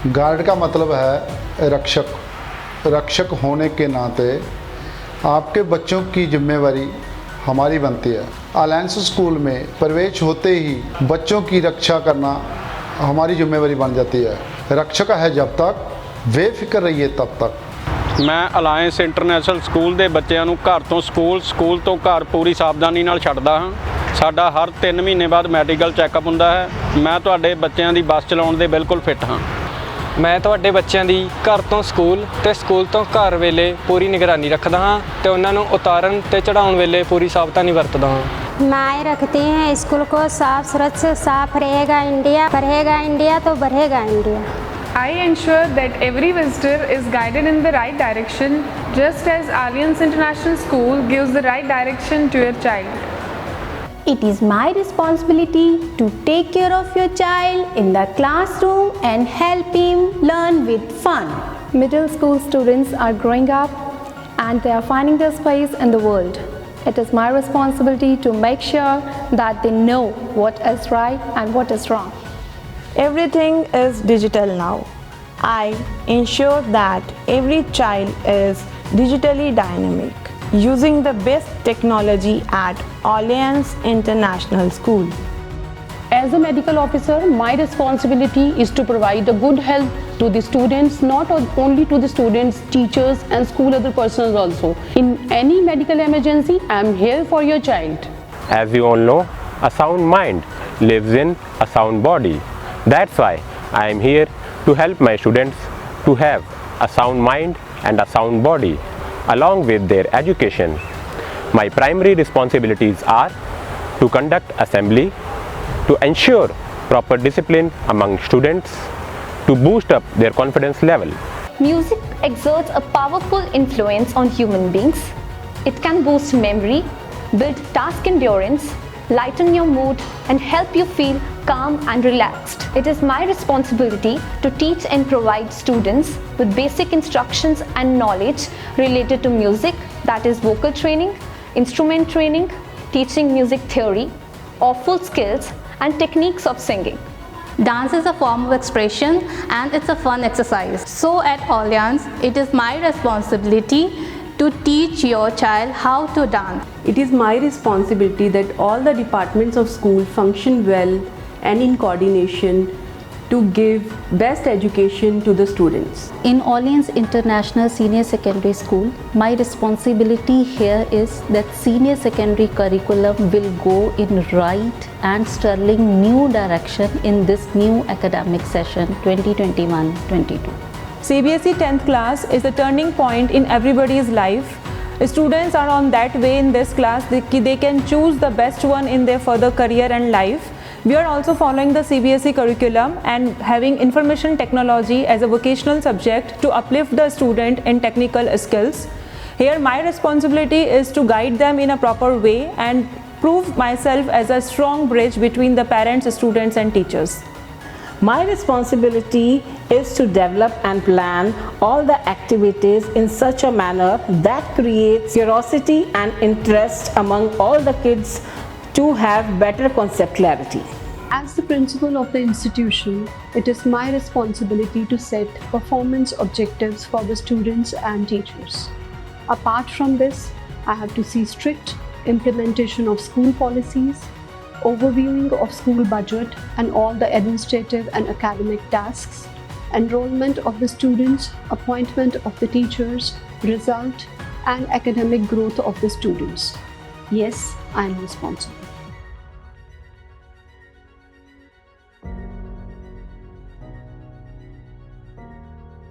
Guard का मतलब है रक्षक। रक्षक होने के नाते आपके बच्चों की जिम्मेवारी हमारी बनती है। अलायंस स्कूल में प्रवेश होते ही बच्चों की रक्षा करना हमारी जिम्मेवारी बन जाती है। रक्षक है जब तक, बेफिक्र रहिए तब तक। मैं ਅਲਾਇੰਸ ਇੰਟਰਨੈਸ਼ਨਲ ਸਕੂਲ ਦੇ ਬੱਚਿਆਂ ਨੂੰ ਘਰ ਤੋਂ ਸਕੂਲ ਤੋਂ ਘਰ ਪੂਰੀ ਸਾਵਧਾਨੀ ਨਾਲ ਛੱਡਦਾ ਹਾਂ। ਸਾਡਾ ਹਰ 3 ਮਹੀਨੇ ਬਾਅਦ ਮੈਡੀਕਲ ਚੈੱਕਅਪ ਹੁੰਦਾ ਹੈ। ਮੈਂ ਤੁਹਾਡੇ ਬੱਚਿਆਂ ਦੀ ਬੱਸ ਚਲਾਉਣ ਦੇ ਬਿਲਕੁਲ ਫਿੱਟ ਹਾਂ। ਮੈਂ ਤੁਹਾਡੇ ਬੱਚਿਆਂ ਦੀ ਘਰ ਤੋਂ ਸਕੂਲ ਤੇ ਸਕੂਲ ਤੋਂ ਘਰ ਵੇਲੇ ਪੂਰੀ ਨਿਗਰਾਨੀ ਰੱਖਦਾ ਹਾਂ ਤੇ ਉਹਨਾਂ ਨੂੰ ਉਤਾਰਨ ਤੇ ਚੜਾਉਣ ਵੇਲੇ ਪੂਰੀ ਸਾਵਧਾਨੀ ਵਰਤਦਾ ਹਾਂ। माए रखते हैं स्कूल को साफ सुरक्षित, साफ रहेगा इंडिया, बढ़ेगा इंडिया तो बढ़ेगा India. I ensure that every visitor is guided in the right direction, just as Alliance International School gives the right direction to your child. It is my responsibility to take care of your child in the classroom and help him learn with fun. Middle school students are growing up and they are finding their space in the world. It is my responsibility to make sure that they know what is right and what is wrong. Everything is digital now. I ensure that every child is digitally dynamic, using the best technology at Alliance International School. As a medical officer, my responsibility is to provide a good health to the students, not only to the students, teachers and school other persons also. In any medical emergency, I am here for your child. As you all know, a sound mind lives in a sound body. That's why I am here to help my students to have a sound mind and a sound body along with their education. My primary responsibilities are to conduct assembly, to ensure proper discipline among students, to boost up their confidence level. Music exerts a powerful influence on human beings. It can boost memory, build task endurance, lighten your mood and help you feel calm and relaxed. It is my responsibility to teach and provide students with basic instructions and knowledge related to music, that is vocal training, instrument training, teaching music theory, awful skills and techniques of singing. Dance is a form of expression and it's a fun exercise. So at Alliance, it is my responsibility to teach your child how to dance. It is my responsibility that all the departments of school function well and in coordination to give best education to the students. In Alliance International Senior Secondary School, my responsibility here is that senior secondary curriculum will go in right and sterling new direction in this new academic session 2021-22. CBSE 10th class is the turning point in everybody's life. Students are on that way in this class they can choose the best one in their further career and life. We are also following the CBSE curriculum and having information technology as a vocational subject to uplift the student in technical skills. Here my responsibility is to guide them in a proper way and prove myself as a strong bridge between the parents, students and teachers. My responsibility is to develop and plan all the activities in such a manner that creates curiosity and interest among all the kids to have better concept clarity. As the principal of the institution, it is my responsibility to set performance objectives for the students and teachers. Apart from this, I have to see strict implementation of school policies, overviewing of school budget and all the administrative and academic tasks, enrollment of the students, appointment of the teachers, result and academic growth of the students. Yes, I am responsible.